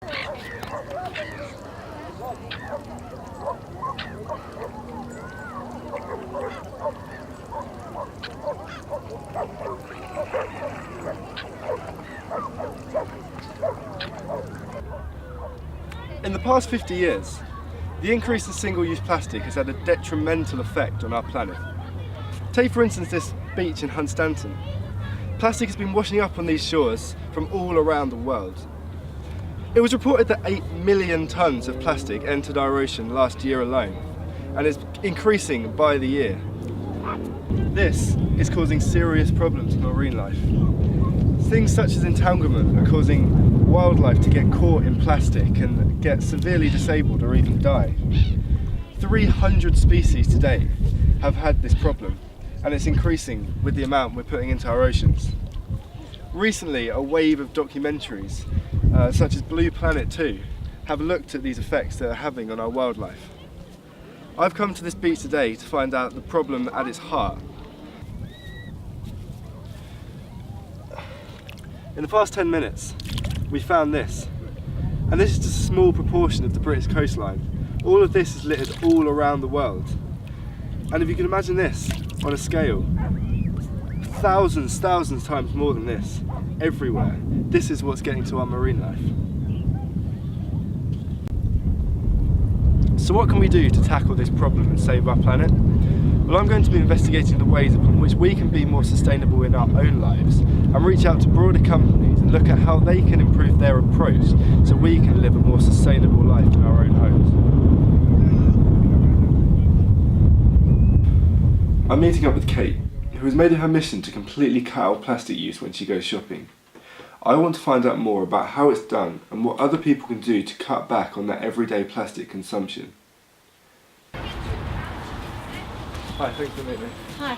In the past 50 years, the increase in single-use plastic has had a detrimental effect on our planet. Take for instance this beach in Hunstanton. Plastic has been washing up on these shores from all around the world. It was reported that 8 million tonnes of plastic entered our ocean last year alone, and is increasing by the year. This is causing serious problems to marine life. Things such as entanglement are causing wildlife to get caught in plastic and get severely disabled or even die. 300 species to date have had this problem, and it's increasing with the amount we're putting into our oceans. Recently, a wave of documentaries, such as Blue Planet 2, have looked at these effects that are having on our wildlife. I've come to this beach today to find out the problem at its heart. In the past 10 minutes, we found this, and this is just a small proportion of the British coastline. All of this is littered all around the world. And if you can imagine this on a scale, thousands times more than this, everywhere. This is what's getting to our marine life. So what can we do to tackle this problem and save our planet? Well, I'm going to be investigating the ways in which we can be more sustainable in our own lives and reach out to broader companies and look at how they can improve their approach so we can live a more sustainable life in our own homes. I'm meeting up with Kate, who has made it her mission to completely cut out plastic use when she goes shopping. I want to find out more about how it's done and what other people can do to cut back on their everyday plastic consumption. Hi, thanks for meeting me. Hi.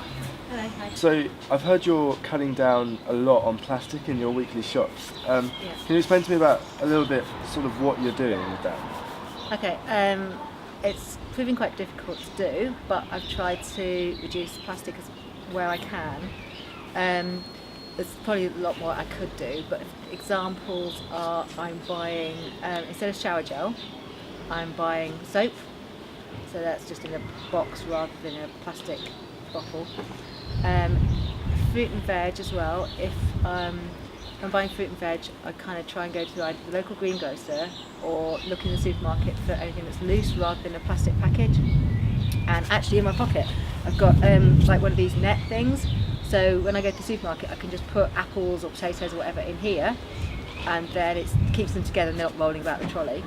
Hello, hi. So, I've heard you're cutting down a lot on plastic in your weekly shops. Yes. Can you explain to me about a little bit sort of what you're doing with that? Okay, it's proving quite difficult to do, but I've tried to reduce plastic where I can. There's probably a lot more I could do, but examples are I'm buying, instead of shower gel, I'm buying soap. So that's just in a box rather than a plastic bottle. Fruit and veg as well. If I'm buying fruit and veg, I kind of try and go to either the local greengrocer or look in the supermarket for anything that's loose rather than a plastic package. And actually in my pocket I've got like one of these net things, so when I go to the supermarket I can just put apples or potatoes or whatever in here, and then it keeps them together and they're not rolling about the trolley.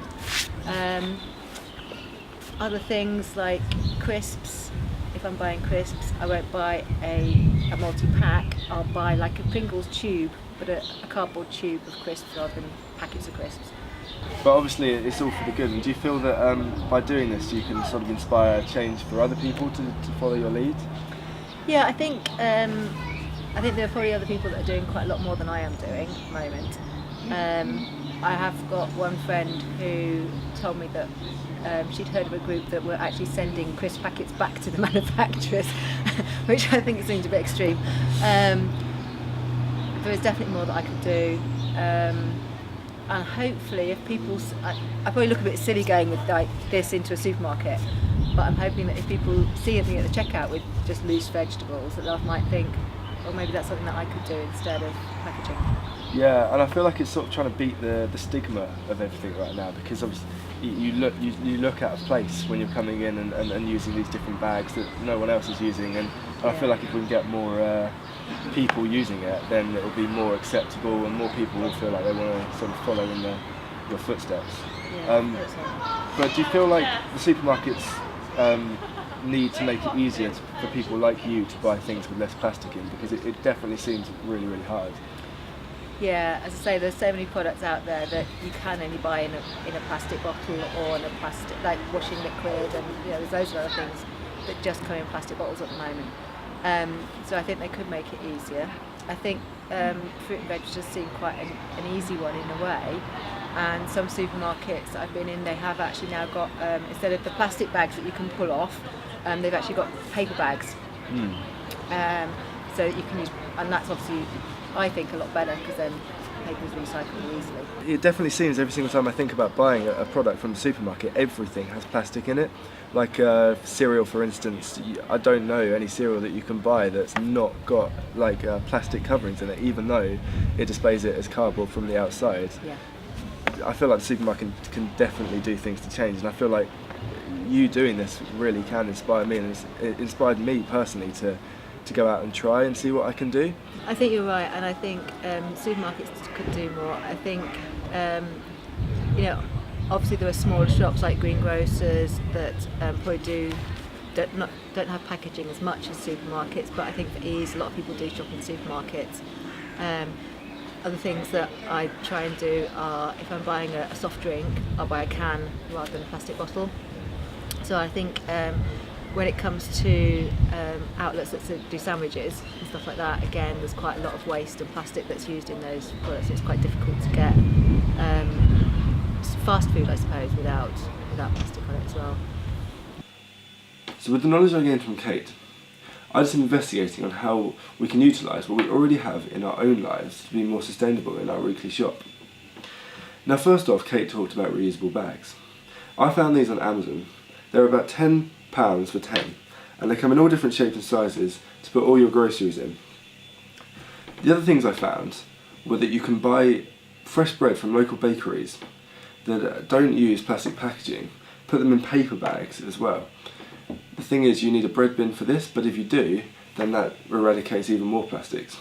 Other things like crisps, if I'm buying crisps I won't buy a multi-pack, I'll buy like a Pringles tube, but a cardboard tube of crisps rather than packets of crisps. But obviously it's all for the good, and do you feel that by doing this you can sort of inspire change for other people to follow your lead? Yeah, I think there are probably other people that are doing quite a lot more than I am doing at the moment. I have got one friend who told me that she'd heard of a group that were actually sending crisp packets back to the manufacturers, which I think seems a bit extreme. There is definitely more that I could do, and hopefully if people, I probably look a bit silly going with like this into a supermarket, but I'm hoping that if people see anything at the checkout with just loose vegetables, that they might think, well, maybe that's something that I could do instead of packaging. Yeah, and I feel like it's sort of trying to beat the stigma of everything right now, because obviously you look out of place when you're coming in and using these different bags that no one else is using, and I feel like if we can get more people using it, then it will be more acceptable and more people will feel like they want to sort of follow in your footsteps. Yeah, but do you feel like the supermarkets need to make it easier for people like you to buy things with less plastic in, because it definitely seems really, really hard? Yeah, as I say, there's so many products out there that you can only buy in a plastic bottle or in a plastic, like washing liquid, and there's loads of other things that just come in plastic bottles at the moment. So I think they could make it easier. I think fruit and veg just seem quite an easy one in a way, and some supermarkets that I've been in, they have actually now got, instead of the plastic bags that you can pull off, they've actually got paper bags. So you can use, and that's obviously, I think, a lot better, because then paper is recyclable easily. It definitely seems every single time I think about buying a product from the supermarket, everything has plastic in it. Like cereal, for instance, I don't know any cereal that you can buy that's not got like plastic coverings in it, even though it displays it as cardboard from the outside. Yeah. I feel like the supermarket can definitely do things to change, and I feel like you doing this really can inspire me, and it inspired me personally to go out and try and see what I can do. I think you're right, and I think supermarkets could do more. I think, obviously there are smaller shops like greengrocers that probably don't have packaging as much as supermarkets, but I think for ease, a lot of people do shop in supermarkets. Other things that I try and do are, if I'm buying a soft drink, I'll buy a can rather than a plastic bottle. So I think when it comes to outlets that do sandwiches and stuff like that, again, there's quite a lot of waste and plastic that's used in those products. It's quite difficult to get fast food, I suppose, without plastic on it as well. So with the knowledge I gained from Kate, I did some investigating on how we can utilise what we already have in our own lives to be more sustainable in our weekly shop. Now first off, Kate talked about reusable bags. I found these on Amazon. They're about £10 for 10, and they come in all different shapes and sizes to put all your groceries in. The other things I found were that you can buy fresh bread from local bakeries that don't use plastic packaging, put them in paper bags as well. The thing is, you need a bread bin for this, but if you do, then that eradicates even more plastics.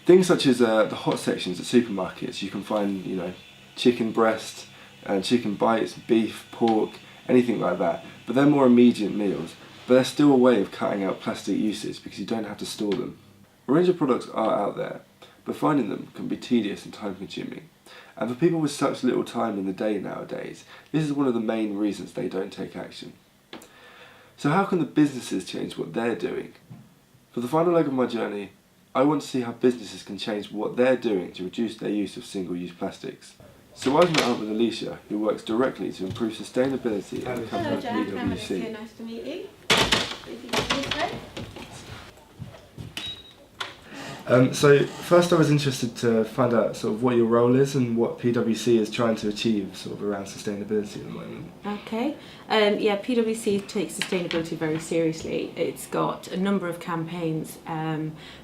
Things such as the hot sections at supermarkets, you can find, chicken breast and chicken bites, beef, pork, anything like that. But they're more immediate meals, but they're still a way of cutting out plastic usage because you don't have to store them. A range of products are out there, but finding them can be tedious and time consuming. And for people with such little time in the day nowadays, this is one of the main reasons they don't take action. So how can the businesses change what they're doing? For the final leg of my journey, I want to see how businesses can change what they're doing to reduce their use of single-use plastics. So I've met up with Alicia, who works directly to improve sustainability at the company Hello Jack, I'm PwC. Alicia, nice to meet you. If you could please go. So first I was interested to find out sort of what your role is and what PwC is trying to achieve sort of around sustainability at the moment. Okay, PwC takes sustainability very seriously. It's got a number of campaigns,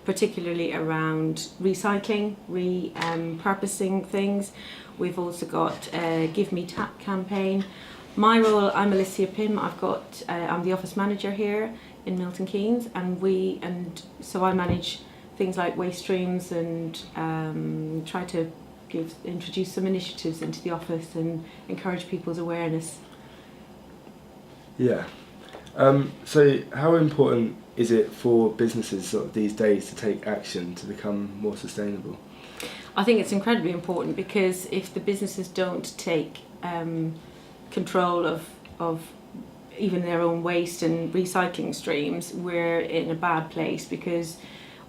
particularly around recycling, repurposing things. We've also got a Give Me Tap campaign. My role, I'm Alicia Pym. I'm the office manager here in Milton Keynes, and so I manage things like waste streams and try to introduce some initiatives into the office and encourage people's awareness. Yeah. So how important is it for businesses sort of these days to take action to become more sustainable? I think it's incredibly important because if the businesses don't take control of even their own waste and recycling streams, we're in a bad place because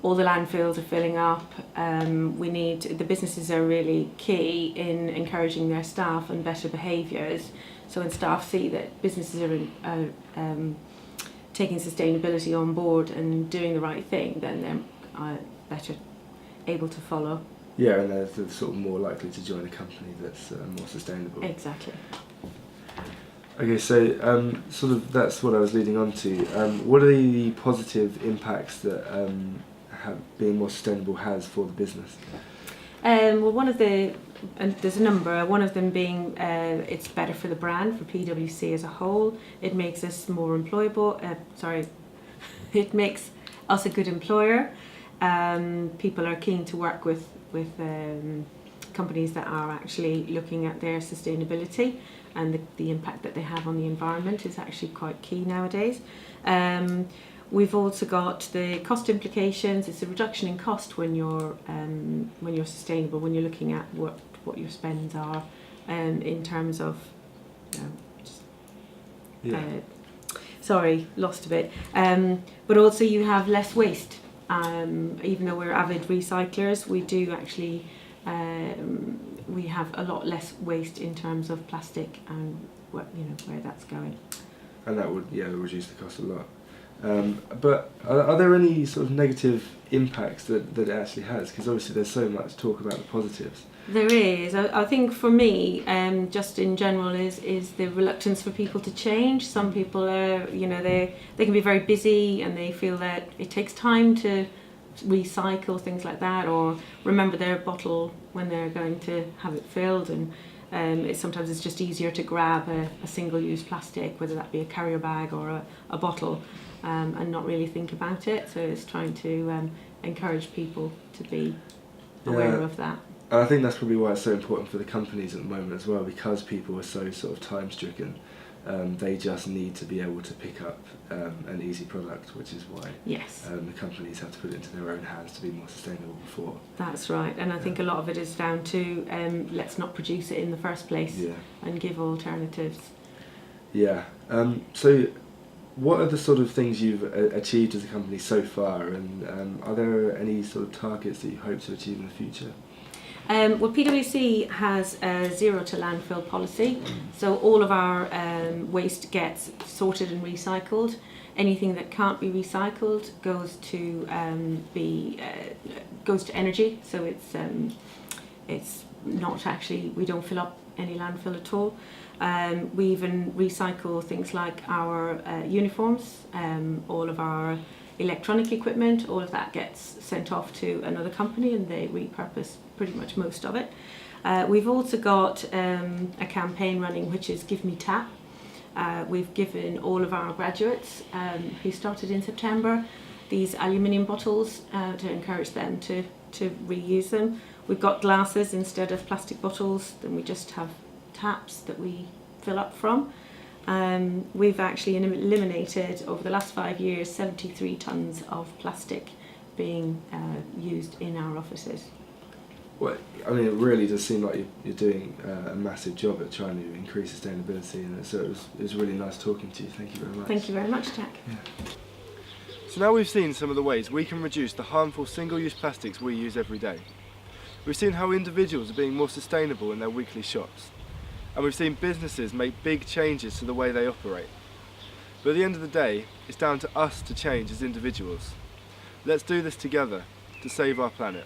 all the landfills are filling up. The businesses are really key in encouraging their staff and better behaviours. So when staff see that businesses are taking sustainability on board and doing the right thing, then they're better able to follow. Yeah, and they're sort of more likely to join a company that's more sustainable. Exactly. Okay, so sort of that's what I was leading on to. What are the positive impacts that being more sustainable has for the business? Well, there's a number. One of them being it's better for the brand, for PwC as a whole. It makes us more employable. It makes us a good employer. People are keen to work with companies that are actually looking at their sustainability, and the impact that they have on the environment is actually quite key nowadays. We've also got the cost implications. It's a reduction in cost when you're sustainable, when you're looking at what your spends are in terms of sorry, lost a bit. But also you have less waste. Even though we're avid recyclers, we do actually we have a lot less waste in terms of plastic and where that's going. And that would reduce the cost a lot. But are there any sort of negative impacts that it actually has? Because obviously there's so much talk about the positives. There is. I think for me, just in general, is the reluctance for people to change. Some people are, they can be very busy and they feel that it takes time to recycle things like that, or remember their bottle when they're going to have it filled, and sometimes it's just easier to grab a single-use plastic, whether that be a carrier bag or a bottle, and not really think about it. So it's trying to encourage people to be aware of that. And I think that's probably why it's so important for the companies at the moment as well, because people are so sort of time stricken. They just need to be able to pick up an easy product, which is why the companies have to put it into their own hands to be more sustainable before. That's right, and I think a lot of it is down to let's not produce it in the first place and give alternatives. Yeah. So what are the sort of things you've achieved as a company so far, and are there any sort of targets that you hope to achieve in the future? Well, PwC has a zero to landfill policy, so all of our waste gets sorted and recycled. Anything that can't be recycled goes to energy, so it's not actually, we don't fill up any landfill at all. We even recycle things like our uniforms, all of our electronic equipment, all of that gets sent off to another company and they repurpose pretty much most of it. We've also got a campaign running which is Give Me Tap. We've given all of our graduates who started in September these aluminium bottles to encourage them to reuse them. We've got glasses instead of plastic bottles, then we just have taps that we fill up from. We've actually eliminated over the last 5 years 73 tonnes of plastic being used in our offices. Well, I mean, it really does seem like you're doing a massive job at trying to increase sustainability, and so it was really nice talking to you. Thank you very much. Thank you very much, Jack. Yeah. So now we've seen some of the ways we can reduce the harmful single-use plastics we use every day. We've seen how individuals are being more sustainable in their weekly shops. And we've seen businesses make big changes to the way they operate. But at the end of the day, it's down to us to change as individuals. Let's do this together to save our planet.